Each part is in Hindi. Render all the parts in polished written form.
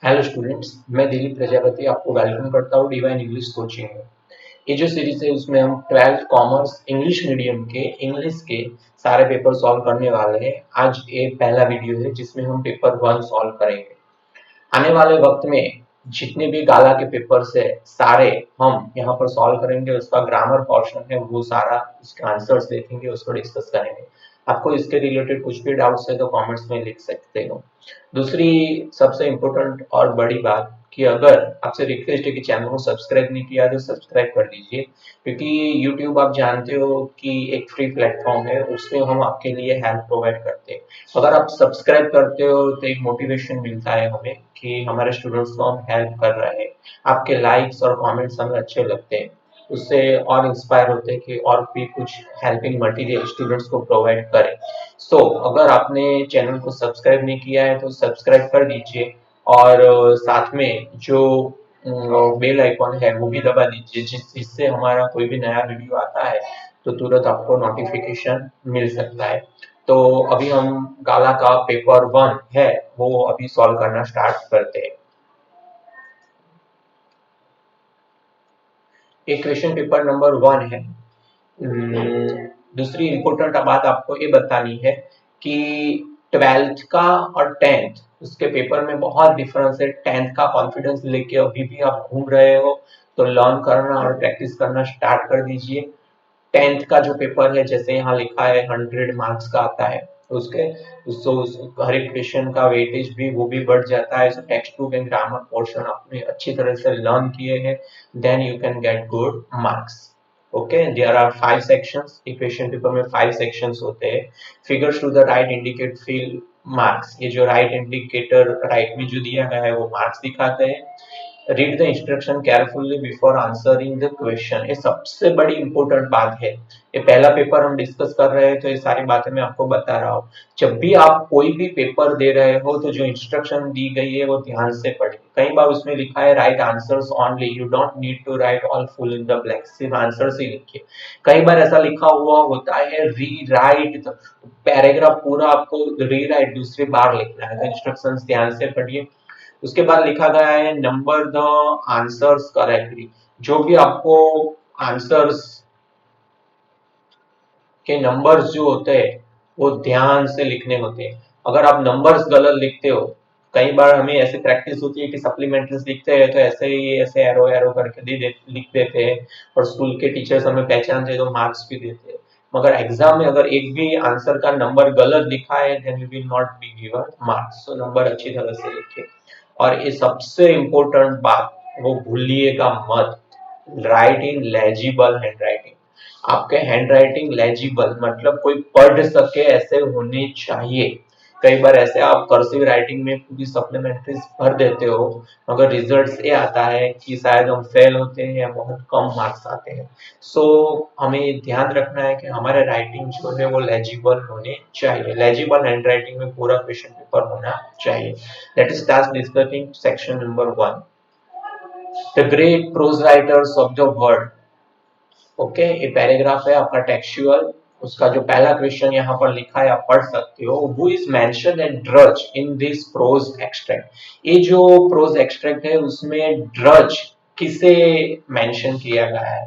हेलो स्टूडेंट्स, मैं दिलीप प्रजापति आपको वेलकम करता हूँ डिवाइन इंग्लिश कोचिंग में। ये जो सीरीज है उसमें हम 12th कॉमर्स इंग्लिश मीडियम के इंग्लिश के सारे पेपर सॉल्व करने वाले हैं। आज ये पहला वीडियो है जिसमें हम पेपर 1 सॉल्व करेंगे। आने वाले वक्त में जितने भी गाला के पेपर्स है सारे हम यहाँ पर सॉल्व करेंगे। उसका ग्रामर पोर्शन है वो सारा उसके आंसर्स देखेंगे, उसको डिस्कस करेंगे। आपको इसके रिलेटेड कुछ भी डाउट्स है तो कमेंट्स में लिख सकते हो। दूसरी सबसे इम्पोर्टेंट और बड़ी बात कि अगर आपसे रिक्वेस्ट है कि चैनल को सब्सक्राइब नहीं किया तो सब्सक्राइब कर दीजिए, क्योंकि यूट्यूब आप जानते हो कि एक फ्री प्लेटफॉर्म है, उसमें हम आपके लिए हेल्प प्रोवाइड करते हैं। अगर आप सब्सक्राइब करते हो तो एक मोटिवेशन मिलता है हमें कि हमारे स्टूडेंट्स को हम हेल्प कर रहे हैं। आपके लाइक्स और कमेंट्स हमें अच्छे लगते हैं, उससे और इंस्पायर होते हैं कि और भी कुछ हेल्पिंग मटेरियल स्टूडेंट्स को प्रोवाइड करें। सो अगर आपने चैनल को सब्सक्राइब नहीं किया है तो सब्सक्राइब कर दीजिए, और साथ में जो बेल आइकॉन है वो भी दबा दीजिए, जिससे हमारा कोई भी नया वीडियो आता है तो तुरंत आपको नोटिफिकेशन मिल सकता है। तो अभी हम गाला का पेपर 1 है वो अभी सॉल्व करना स्टार्ट करते हैं। ये क्वेश्चन पेपर नंबर 1 है। दूसरी इम्पोर्टेंट बात आपको ये बतानी है कि 12th का और 10th उसके पेपर में बहुत डिफरेंस है। 10th का कॉन्फिडेंस लेके अभी भी आप घूम रहे हो तो लर्न करना और प्रैक्टिस करना स्टार्ट कर दीजिए। 10th का जो पेपर है जैसे यहाँ लिखा है 100 मार्क्स का आता है, उसके हर एक क्वेश्चन का वेटेज भी वो भी बढ़ जाता है। Textbook and grammar portion आपने अच्छी तरह से लर्न किए हैं, then you can get good marks. Okay, there are 5 sections. Question paper में 5 सेक्शंस होते हैं। Figures to the right indicate field marks. ये जो राइट इंडिकेटर राइट में जो दिया गया है वो मार्क्स दिखाते हैं। Read the instruction carefully before answering the question. ये सबसे बड़ी इंपॉर्टेंट बात है। ये पहला पेपर हम डिस्कस कर रहे हैं तो ये सारी बातें मैं आपको बता रहा हूँ। जब भी आप कोई भी पेपर दे रहे हो तो जो इंस्ट्रक्शन दी गई है वो ध्यान से पढ़िए। कई बार उसमें लिखा है write answers only, you don't need to write all fill in the blank, सिर्फ आंसर्स ही लिखिए। कई बार ऐसा लिखा हुआ होता है री राइट, पैराग्राफ पूरा आपको री राइट दूसरी बार लिखना है, तो इंस्ट्रक्शंस ध्यान से पढ़िए। उसके बाद लिखा गया है नंबर द आंसर्स करेक्टली। जो भी आपको आंसर्स के नंबर्स जो होते हैं वो ध्यान से लिखने होते हैं। अगर आप नंबर्स गलत लिखते हो, कई बार हमें ऐसे प्रैक्टिस होती है कि सप्लीमेंट्रीज लिखते हैं तो ऐसे ही ऐसे एरो एरो करके लिख देते हैं, और स्कूल के टीचर्स हमें पहचानते हैं तो मार्क्स भी देते हैं। मगर एग्जाम में अगर एक भी आंसर का नंबर गलत लिखा है then you will not be given marks. तो नंबर अच्छी तरह से लिखिए। और ये सबसे इम्पोर्टेंट बात वो भूलिएगा मत, राइट इन लेजिबल हैंड राइटिंग। आपके हैंड राइटिंग लेजिबल मतलब कोई पढ़ सके ऐसे होने चाहिए। कई बार ऐसे आप कर्सिव राइटिंग में पूरी सप्लीमेंट्रीज भर देते हो मगर रिजल्ट ये आता है कि शायद हम फेल होते हैं या बहुत कम मार्क्स आते हैं। सो हमें ध्यान रखना है कि हमारे राइटिंग जो है वो लेजिबल होने चाहिए। लेजिबल हैंड राइटिंग में पूरा क्वेश्चन पेपर होना चाहिए। Let us start discussing section number 1, the great prose writers of the world. Okay, ये पैराग्राफ है आपका टेक्सचुअल। उसका जो पहला क्वेश्चन यहाँ पर लिखा है आप पढ़ सकते हो। Who is mentioned and drudge in this prose extract. ये जो प्रोज एक्सट्रैक्ट है उसमें ड्रज किसे मेंशन किया गया है?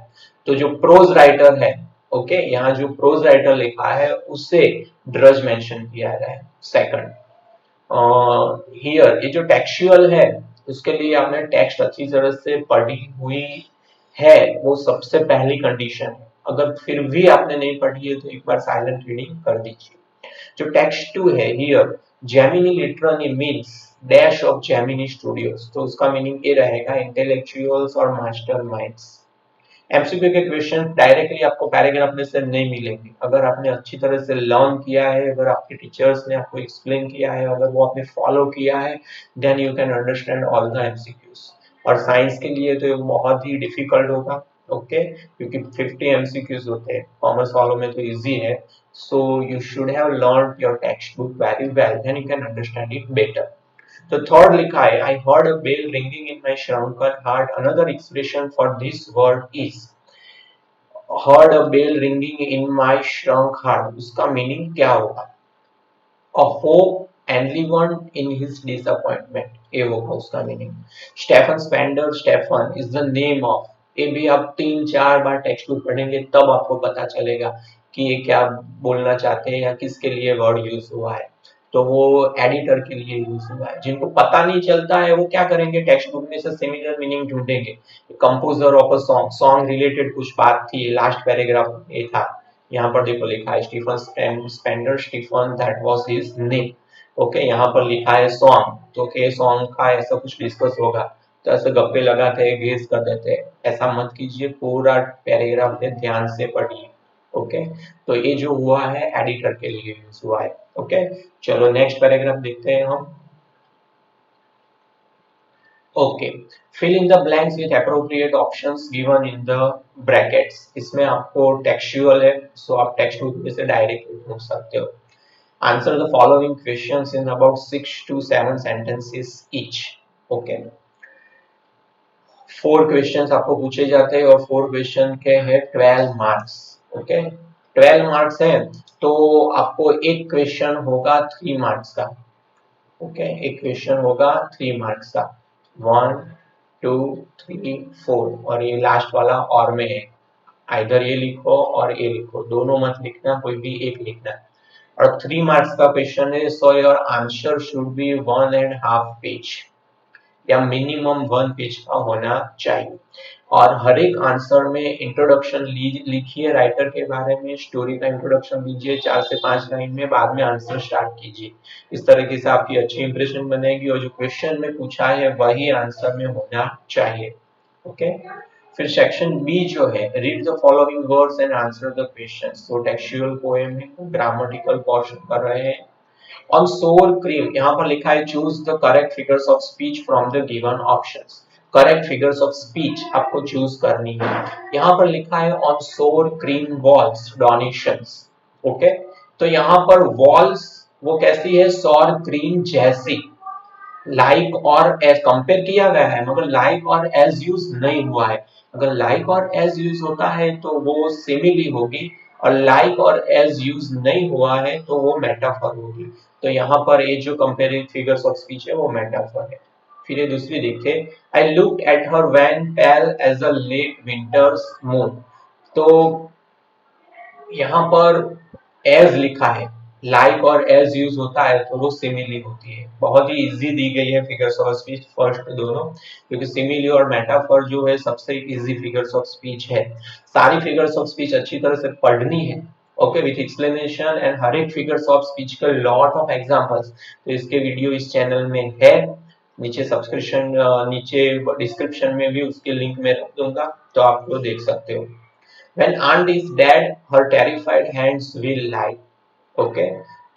तो जो प्रोज राइटर है, ओके, यहाँ जो प्रोज राइटर लिखा है उसे ड्रज मेंशन किया गया है। सेकंड, हियर ये जो टेक्सचुअल है उसके लिए आपने टेक्स्ट अच्छी तरह से पढ़ी हुई है, वो सबसे पहली कंडीशन है। अगर फिर भी आपने नहीं पढ़ी है तो एक बार साइलेंट रीडिंग कर दीजिए। जो टेक्स्ट 2 है here, Gemini literally means dash of Gemini studios. तो उसका मीनिंग ये रहेगा इंटेलेक्चुअल्स और मास्टर माइंड्स। एमसीक्यू के क्वेश्चन डायरेक्टली आपको पैराग्राफ में से नहीं मिलेंगे। अगर आपने अच्छी तरह से लर्न किया है, अगर आपके टीचर्स ने आपको एक्सप्लेन किया है, अगर वो आपने फॉलो किया है, then you can understand all the MCQs. और साइंस के लिए तो ये बहुत ही डिफिकल्ट होगा, ओके, क्योंकि 50 एमसीक्यूज होते हैं। कॉमर्स वालों में तो इजी है। So you should have learn your text book very well, then you can understand it better. तो थर्ड लिखा है I heard a bell ringing in my shrunken heart. Another expression for this word is heard a bell ringing in my shrunk heart. उसका मीनिंग क्या होगा? A hope enlivened in his disappointment, ये होगा उसका meaning. Stephen Spender, Stephen is the name of, ये भी आप 3-4 बार टेक्स्ट बुक पढ़ेंगे तब आपको पता चलेगा कि ये क्या बोलना चाहते हैं या किसके लिए वर्ड यूज हुआ है। तो वो एडिटर के लिए यूज हुआ है। जिनको पता नहीं चलता है वो क्या करेंगे, टेक्स्ट बुक में से सिमिलर मीनिंग ढूंढेंगे। Composer of a song, song related कुछ बात थी, लास्ट पैराग्राफ ये था, यहाँ पर देखो लिखा है Stephen Spender, Stephen that was his name. Okay, यहाँ पर लिखा है सॉन्ग, तो के सॉन्ग का ऐसा कुछ डिस्कस होगा, तो ऐसे गप्पे लगाते हैं, गेस कर देते हैं, ऐसा मत कीजिए, पूरा पैराग्राफ है ध्यान से पढ़िए। ओके, तो ये जो हुआ है एडिटर के लिए यूज हुआ है। ओके, चलो नेक्स्ट पैराग्राफ देखते हैं हम। Okay, fill in the blanks with appropriate options given in the brackets. इसमें आपको टेक्सचुअल है, सो आप टेक्स्ट बुक में से डायरेक्टली पूछ सकते हो। Answer the following questions in about 6 to 7 sentences each. Okay. 4 questions आपको पूछे जाते हैं और 4 क्वेश्चन के हैं 12 मार्क्स। ओके, 12 मार्क्स है तो आपको एक क्वेश्चन होगा 3 मार्क्स का। ओके, एक क्वेश्चन होगा 3 मार्क्स का, 1, 2, 3, 4, और ये लास्ट वाला और में है, आइदर ये लिखो और ये लिखो, दोनों मत लिखना, कोई भी एक लिखना। और 3 मार्क्स का क्वेश्चन है, so your answer should be 1.5 page या मिनिमम 1 पेज का होना चाहिए। और हर एक आंसर में इंट्रोडक्शन लिखिए राइटर के बारे में, स्टोरी का इंट्रोडक्शन लीजिए 4 से 5 लाइन में, बाद में आंसर स्टार्ट कीजिए। इस तरीके से आपकी अच्छी इंप्रेशन बनेगी और जो क्वेश्चन में पूछा है वही आंसर में होना चाहिए। ओके, फिर सेक्शन बी जो है, read the following words and answer the questions. तो टेक्सचुअल पोएम है, ग्रामेटिकल पोर्शन कर रहे हैं। ऑन सोर क्रीम, यहाँ पर लिखा है choose the correct figures of speech from the given options. Correct figures of speech आपको चूज करनी है। यहाँ पर लिखा है ऑन सोर क्रीम वॉल्स डोनेशंस। ओके, तो यहाँ पर वॉल्स वो कैसी है, सौर क्रीम जैसी। लाइक और एज कंपेयर किया गया है, मगर लाइक और एज यूज नहीं हुआ है। अगर लाइक और एज यूज होता है तो वो सिमिली होगी, और लाइक और एज यूज नहीं हुआ है तो वो मेटाफर होगी। तो यहाँ पर ये जो कंपेयरिंग फिगर्स ऑफ स्पीच है वो मेटाफर है। फिर ये दूसरी देखिए, I looked at her when pale as a late winter's moon. तो यहाँ पर एज लिखा है, लाइक और एज यूज होता है तो वो सिमिली होती है। बहुत ही इजी दी गई है फिगर्स ऑफ स्पीच फर्स्ट दोनों, क्योंकि सिमिली और मेटाफर जो है सबसे इजी फिगर्स ऑफ स्पीच है। सारी फिगर्स ऑफ स्पीच अच्छी तरह से पढ़नी है, ओके, विथ एक्सप्लेनेशन एंड हर एक फिगर्स ऑफ स्पीच का लॉट ऑफ एग्जांपल्स। तो इसके वीडियो इस चैनल में है, नीचे सब्सक्रिप्शन नीचे डिस्क्रिप्शन में भी उसके लिंक में रख दूंगा, तो आप वो देख सकते हो। When aunt is dead, her terrified hands will lie. Okay,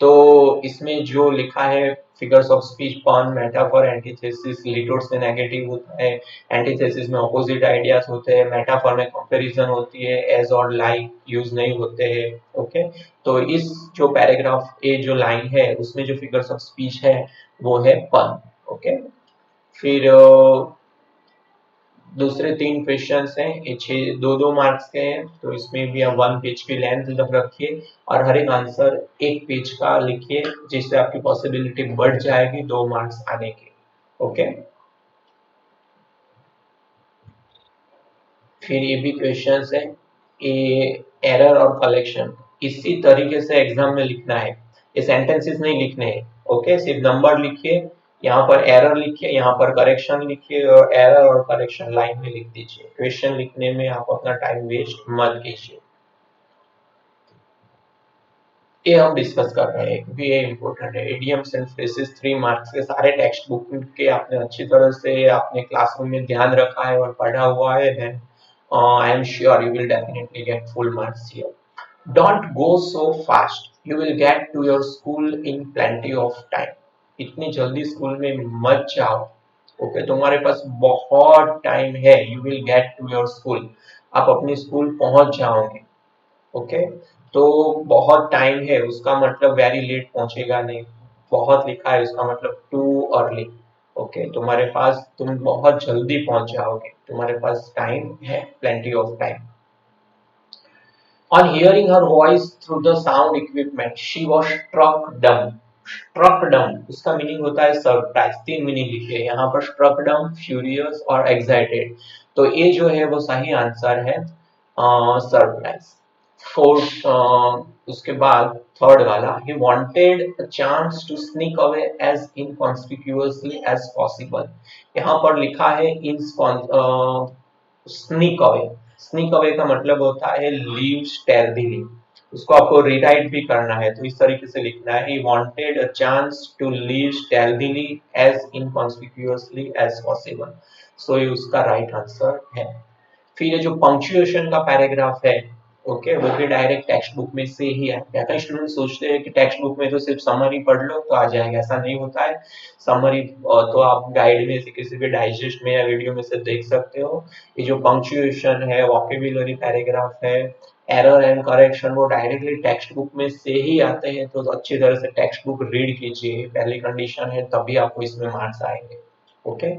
तो इसमें जो लिखा है फिगर्स ऑफ स्पीच, पन, मेटाफर, एंटीथेसिस, लिटोट्स में नेगेटिव होता है, एंटीथेसिस में ऑपोजिट आइडियाज होते हैं, मेटाफर में कंपैरिजन होती है, एज और लाइक यूज नहीं होते हैं। ओके, तो इस जो पैराग्राफ ए जो लाइन है उसमें जो फिगर्स ऑफ स्पीच है वो है पन। ओके, फिर दूसरे 3 क्वेश्चंस हैं, ये 6 2-2 मार्क्स के हैं, तो इसमें भी आप 1 पेज की लेंथ रखिए और हर एक आंसर 1 पेज का लिखिए, जिससे आपकी पॉसिबिलिटी बढ़ जाएगी 2 मार्क्स आने की। ओके, फिर ये भी क्वेश्चंस है, ये एरर और कलेक्शन इसी तरीके से एग्जाम में लिखना है, ये सेंटेंसेस नहीं लिखने हैं। ओके, सिर्फ नंबर लिखिए, यहाँ पर एरर लिखिए, यहाँ पर करेक्शन लिखिए, और एरर और करेक्शन लाइन में लिख दीजिए। क्वेश्चन लिखने में आप अपना टाइम वेस्ट मत कीजिए। ये हम डिस्कस कर रहे हैं क्योंकि ये इम्पोर्टेंट है। इडियम्स एंड फ्रेजेस 3 मार्क्स के सारे टेक्स्ट बुक के आपने अच्छी तरह से अपने क्लासरूम में ध्यान रखा है और पढ़ा हुआ है, then I am sure you will definitely get full marks here. Don't go so fast, you will get to your school in plenty of time. इतनी जल्दी स्कूल में मत जाओ। ओके, तुम्हारे पास बहुत टाइम है, you will get to your school, आप अपनी स्कूल पहुंच जाओगे। ओके, तो बहुत टाइम है उसका मतलब वेरी लेट पहुंचेगा नहीं, बहुत लिखा है उसका मतलब टू अर्ली। ओके, तुम्हारे पास, तुम बहुत जल्दी पहुंच जाओगे, तुम्हारे पास टाइम है, plenty of time. On hearing her voice through the sound equipment, she was struck dumb. Struck dumb उसका मीनिंग होता है सरप्राइज। 3 मीनिंग लिखिए यहाँ पर, स्ट्रक डाउन, फ्यूरियस और एक्साइटेड। तो ये जो है वो सही आंसर है सरप्राइज। उसके बाद थर्ड वाला, he wanted a chance to sneak away as inconspicuously as possible। यहाँ पर लिखा है स्नीक अवे। स्नीक अवे का मतलब होता है लीव स्टेल्थीली। उसको आपको रीराइट भी करना है, तो इस तरीके से लिखना है, he wanted a chance to leave stealthily as inconspicuously as possible। सो ये उसका राइट आंसर है। फिर ये जो पंक्चुएशन का पैराग्राफ है, ओके, वो भी डायरेक्ट टेक्स्ट बुक में से ही आया। कई स्टूडेंट सोचते हैं कि टेक्स्ट बुक में तो सिर्फ समरी पढ़ लो तो आ जाएगा, ऐसा नहीं होता है। समरी तो आप गाइड में से किसी भी डाइजेस्ट में या वीडियो में से देख सकते हो। ये जो पंक्चुएशन है, वोकेबुलरी पैराग्राफ है, एरर एंड करेक्शन, वो डायरेक्टली टेक्स्ट बुक में से ही आते हैं। तो अच्छी तरह से टेक्स्ट बुक रीड कीजिए, पहली कंडीशन है, तभी आपको इसमें मार्क्स आएंगे। Okay,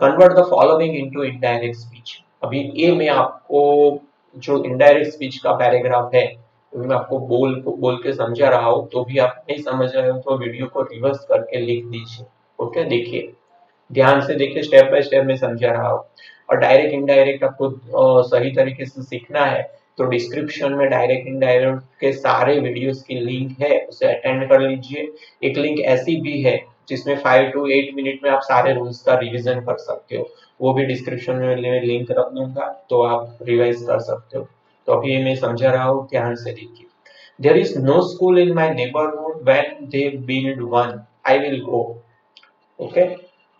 convert the following into indirect speech. अभी ये मैं आपको जो इनडायरेक्ट स्पीच का पैराग्राफ है, मैं आपको बोल के समझा रहा हूँ, तो भी आप नहीं समझ रहे हो तो वीडियो को रिवर्स करके लिख दीजिए। ओके, देखिए, ध्यान से देखिए, स्टेप बाय स्टेप में समझा रहा हूँ। और डायरेक्ट इनडायरेक्ट आपको सही तरीके से सीखना है, तो डिस्क्रिप्शन में डायरेक्ट इनडायरेक्ट के सारे वीडियोस की लिंक है, उसे अटेंड कर लीजिए। एक लिंक ऐसी भी है जिसमें 5 to 8 मिनट में आप सारे रूल्स का रिवीजन कर सकते हो, वो भी डिस्क्रिप्शन में लिंक रख दूंगा, तो आप रिवाइज कर सकते हो। तो अभी मैं समझा रहा हूँ, ध्यान से देखिए। There is no school in my neighborhood. When they build one, I will go. Okay.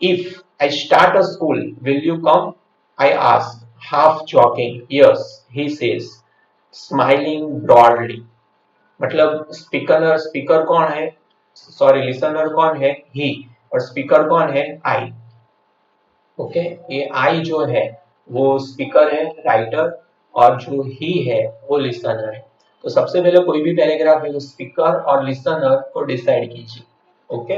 If I start a school, will you come? I ask, half joking. Yes, he says, smiling broadly. मतलब स्पीकर कौन है, सॉरी, लिसनर कौन है, ही, और स्पीकर कौन है, आई। ओके, ये आई जो है वो स्पीकर है, राइटर, और जो ही है वो लिसनर है। तो सबसे पहले कोई भी पैराग्राफ है तो स्पीकर और लिसनर को डिसाइड कीजिए। Okay,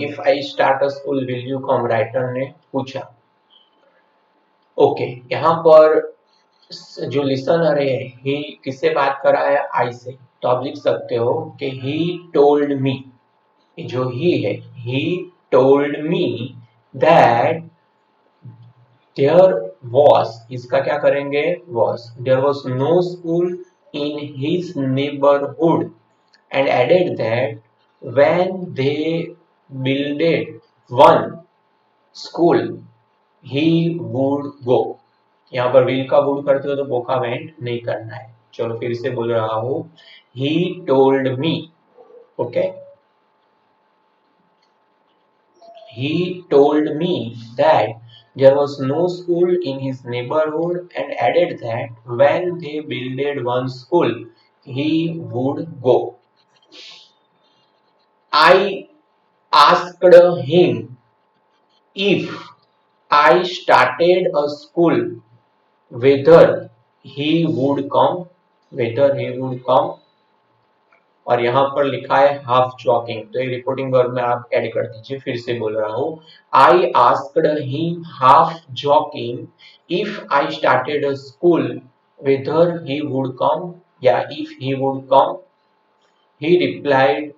if I start a school will you come, writer ने पूछा। ओके, यहाँ पर जो लिसनर है, ही किससे बात कर रहा है, आई से। तो आप लिख सकते हो कि ही टोल्ड मी, जो ही है, he told me that there was, इसका क्या करेंगे, was, there was no school in his neighbourhood, and added that when they builded one school he would go। यहाँ पर will का would करते हो तो वो का went नहीं करना है। चलो फिर से बोल रहा हूँ, he told me, okay, he told me that there was no school in his neighborhood and added that when they builded one school he would go। I asked him if I started a school whether he would come, whether he would come। और यहाँ पर लिखा है हाफ जॉकिंग, तो ये रिपोर्टिंग वर्ब में आप ऐड कर दीजिए। फिर से बोल रहा हूँ, I asked him half joking if I started a school whether he would come, या if he would come। he replied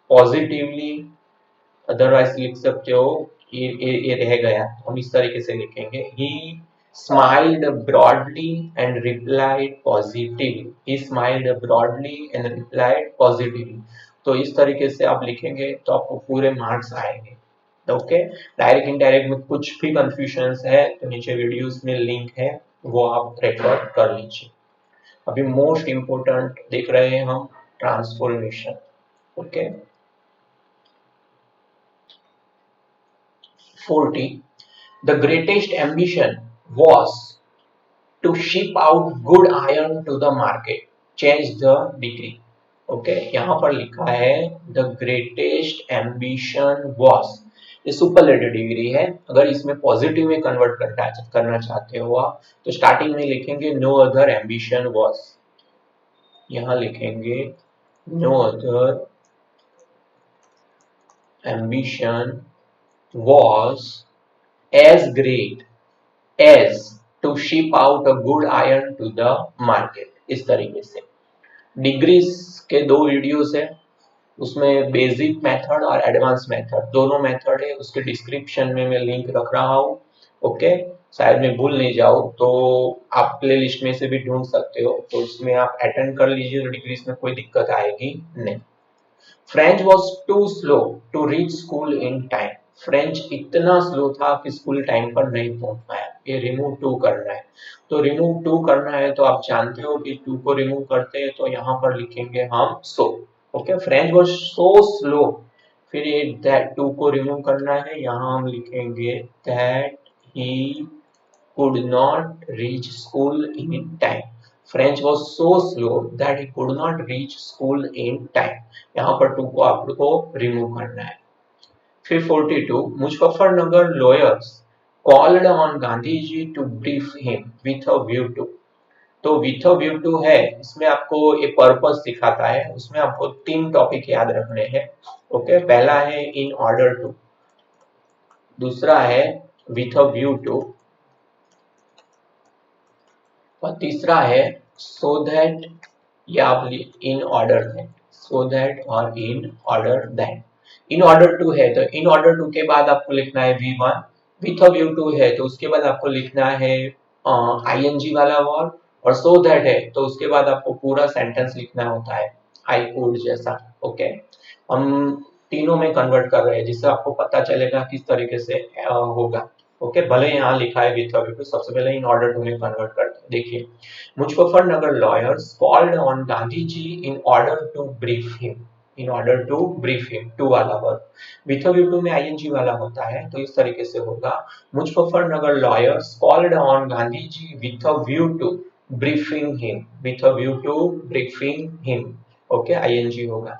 positively, otherwise लिख सकते हो, ये रह गया, हम इस तरीके से लिखेंगे, he smiled broadly and replied positively, he smiled broadly and replied positively। तो इस तरीके से आप लिखेंगे तो आपको पूरे मार्क्स आएंगे। ओके, डायरेक्ट इनडायरेक्ट में कुछ भी कंफ्यूजन है तो नीचे वीडियोस में लिंक है, वो आप रेफर कर लीजिए। अभी मोस्ट इंपोर्टेंट देख रहे हैं हम, transformation. Okay, 40, the greatest ambition was to ship out good iron to the market, change the degree। Okay, यहाँ पर लिखा है the greatest ambition was, ये सुपरलेटिव डिग्री है। अगर इसमें पॉजिटिव में कन्वर्ट करना चाहते हो आप, तो स्टार्टिंग में लिखेंगे no other ambition was, यहाँ लिखेंगे no other ambition was as great as to ship out a good iron to the market। इस तरीके से डिग्री के 2 वीडियोस है, उसमें बेसिक मेथड और एडवांस मेथड दोनों मेथड है, उसके डिस्क्रिप्शन में मैं लिंक रख रहा हूँ। ओके, शायद मैं भूल नहीं जाऊँ तो आप प्ले लिस्ट में से भी ढूंढ सकते हो, तो उसमें आप अटेंड कर लीजिए, तो डिग्रीज में कोई दिक्कत आएगी नहीं। French was too slow to reach school in time. French इतना स्लो था कि स्कूल टाइम पर नहीं पहुंच पाया। ये रिमूव टू करना है, तो रिमूव टू करना है तो आप जानते हो कि टू को रिमूव करते हैं तो यहाँ पर लिखेंगे हम so. Okay, French was so slow, फिर ये दैट टू को रिमूव करना है, यहाँ हम लिखेंगे that he could not reach school in time. French was so slow that he could not reach school in time. यहाँ पर टू को आपको रिमूव करना है। फिर 42, Muzaffarnagar lawyers called on Gandhi ji to brief him with a view to। तो with a view to है, इसमें आपको एक पर्पस दिखाता है, उसमें आपको 3 टॉपिक याद रखने हैं। ओके, पहला है in order to, दूसरा है with a view to, और तीसरा है सो दैट, या in order that, so that और in order that. In order to है तो इन ऑर्डर टू के बाद आपको लिखना है V1, with a view to है तो उसके बाद आपको लिखना है आईएनजी वाला वर्ब, और सो दैट है तो उसके बाद आपको पूरा सेंटेंस लिखना होता है आई कुड जैसा। ओके, हम तीनों में कन्वर्ट कर रहे हैं जिससे आपको पता चलेगा किस तरीके से होगा। ओके, भले यहाँ लिखा है विथ अ, सबसे पहले इन ऑर्डर टू में कन्वर्ट करते हैं। देखिए, Muzaffarnagar lawyers called on Gandhi ji in order to brief him, in order to brief him, to वाला verb, with a view to में आईएनजी वाला होता है तो इस तरीके से होगा, Muzaffarnagar lawyers called on Gandhi ji with a view to briefing him, with a view to briefing him. Okay, ING होगा।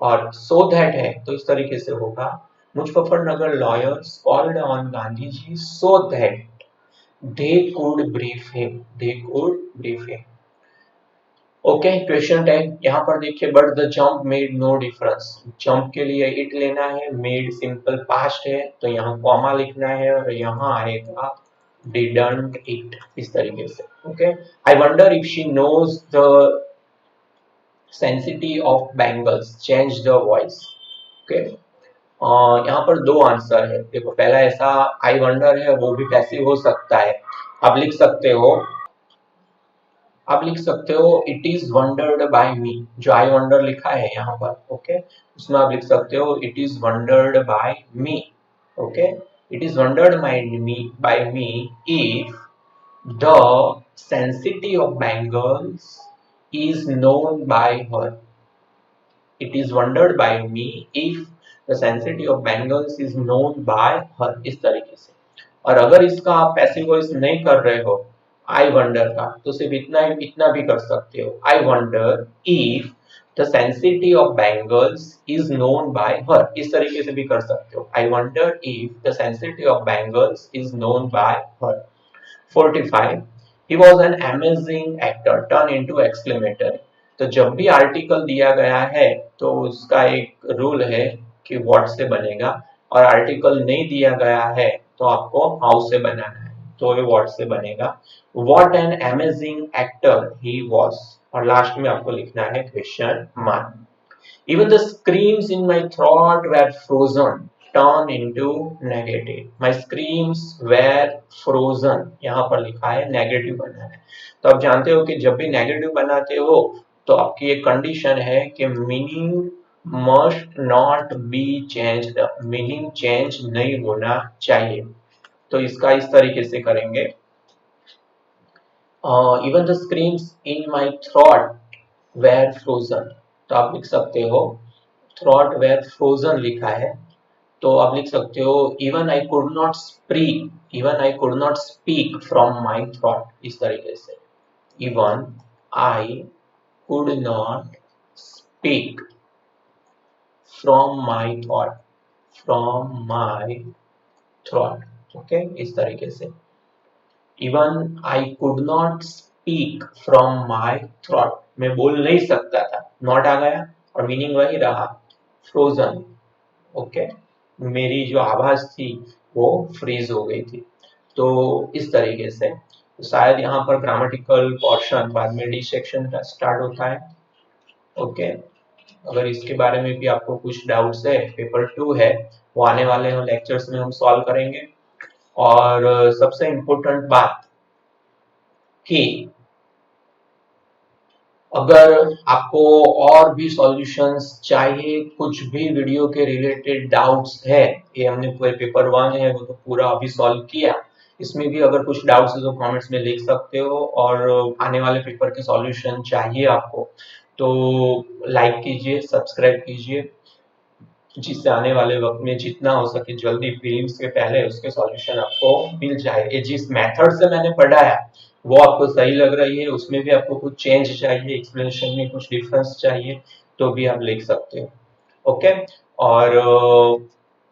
और सो दैट है तो इस तरीके से होगा, Muzaffarnagar lawyers called on Gandhi ji so that they could brief him, they could brief him. Okay, question 10, यहाँ पर देखिए, but the jump made no difference. Jump के लिए इट लेना है, मेड सिंपल पास्ट है तो यहाँ कॉमा लिखना है, और यहाँ आएगा डिडंट इट, इस तरीके से। Okay, I wonder if she knows the sensitivity of bangles, change the voice. Okay, यहाँ पर 2 आंसर है। देखो, पहला ऐसा आई वंडर है वो भी पैसिव हो सकता है, आप लिख सकते हो, आप लिख सकते हो इट इज वंडर्ड बाय मी, जो आई वंडर लिखा है यहाँ पर। ओके, उसमें आप लिख सकते हो it is wondered by me. Okay, it is wondered by me if the sensitivity of bangles is known by her. It is wondered by me if the sensitivity of bangles is known by her, इस तरीके से। और अगर इसका आप पैसिव वॉइस नहीं कर रहे हो आई वंडर का, तो सिर्फ इतना भी कर सकते हो, आई wonder if the sensitivity of bangles is known by हर, इस तरीके से भी कर सकते हो, आई wonder if the sensitivity of bangles is known by her. 45, he was an amazing actor turn into exclamatory। तो जब भी आर्टिकल दिया गया है तो उसका एक रूल है कि व्हाट से बनेगा, और आर्टिकल नहीं दिया गया है तो आपको हाउ से बनाना है, तो ये व्हाट से बनेगा। What an amazing actor he was, और लास्ट में आपको लिखना है question mark. Even the screams in my throat were frozen, turned into negative. My screams were frozen, यहाँ पर लिखा है नेगेटिव बनाना है। तो आप जानते हो कि जब भी नेगेटिव बनाते हो तो आपकी एक कंडीशन है कि meaning must not be changed, meaning change नहीं होना चाहिए। तो इसका इस तरीके से करेंगे, even the screams in my throat were frozen, तो आप लिख सकते हो थ्रॉट वेर फ्रोजन लिखा है तो आप लिख सकते हो even I could not speak, even I could not speak from my throat, इस तरीके से, even I could not speak from my thought, from my throat. Okay, इस तरीके से, even I could not speak from my throat, मैं बोल नहीं सकता था, नॉट आ गया और मीनिंग वही रहा, फ्रोजन। ओके, मेरी जो आवाज थी वो फ्रीज हो गई थी। तो इस तरीके से, तो शायद यहाँ पर ग्रामेटिकल पोर्शन बाद में डी सेक्शन का स्टार्ट होता है। ओके, अगर इसके बारे में भी आपको कुछ डाउट्स है, पेपर 2 है, वो आने वाले लेक्चर्स में हम सॉल्व करेंगे। और सबसे इम्पोर्टेंट बात कि अगर आपको और भी सॉल्यूशंस चाहिए, कुछ भी वीडियो के रिलेटेड डाउट्स है, ये हमने पूरे पेपर 1 है वो तो पूरा अभी सॉल्व किया, इसमें भी अगर कुछ डाउट्स है तो कमेंट्स में लिख सकते हो। और आने वाले पेपर के सॉल्यूशन चाहिए आपको तो लाइक कीजिए, सब्सक्राइब कीजिए, जिससे आने वाले वक्त में जितना हो सके जल्दी प्रीलिम्स के पहले उसके सॉल्यूशन आपको मिल जाए। ये जिस मेथड से मैंने पढ़ाया वो आपको सही लग रही है, उसमें भी आपको कुछ चेंज चाहिए, एक्सप्लेनेशन में कुछ डिफरेंस चाहिए, तो भी आप लिख सकते हो। ओके, और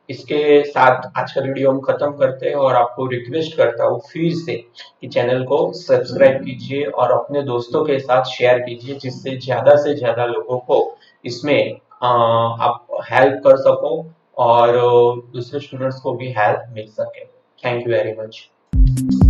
इसके साथ आज का वीडियो हम खत्म करते हैं और आपको रिक्वेस्ट करता हूँ फिर से कि चैनल को सब्सक्राइब कीजिए और अपने दोस्तों के साथ शेयर कीजिए, जिससे से ज्यादा लोगों को इसमें आप हेल्प कर सको और दूसरे स्टूडेंट्स को भी हेल्प मिल सके। Thank you very much.